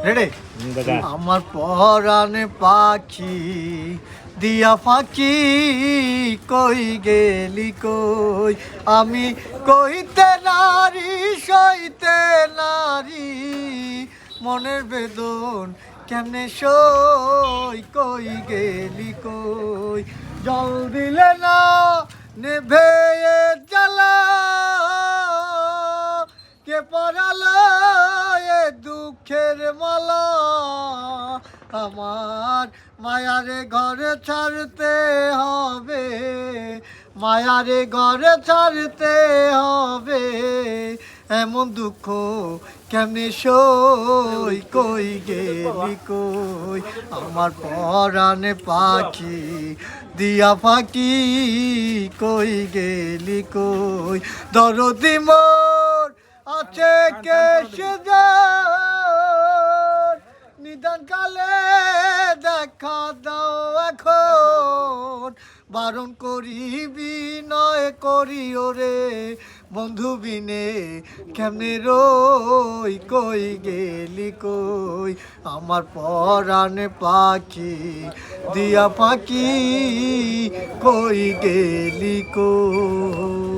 Ready? আমার পরাণে পাখি দিয়া ফাঁকি, কই গেলি কই? আমি কইতে নারী সইতে নারী, মনের বেদন কেমনে সই, কই গেলি কই? জল দিলে না নেভে এ জ্বালা, কে পরালো এ দুঃখের মালা? আমার মায়ারে ঘরে ছাড়তে হবে, মায়ারে ঘরে ছাড়তে হবে, এমন দুঃখ কেমনে সই, কই গেলি কই? আমার পরাণে পাখি দিয়া ফাঁকি, কই গেলি কই? দরদি মোর আছে কেসে যার, নিদান কালে দেখা দাও এখন, বারণ করিবি নয় করি ওরে, বন্ধু বিনে কেমনে রই, কই গেলি কই? আমার পরাণে পাখি দিয়া ফাঁকি, কই গেলি কই?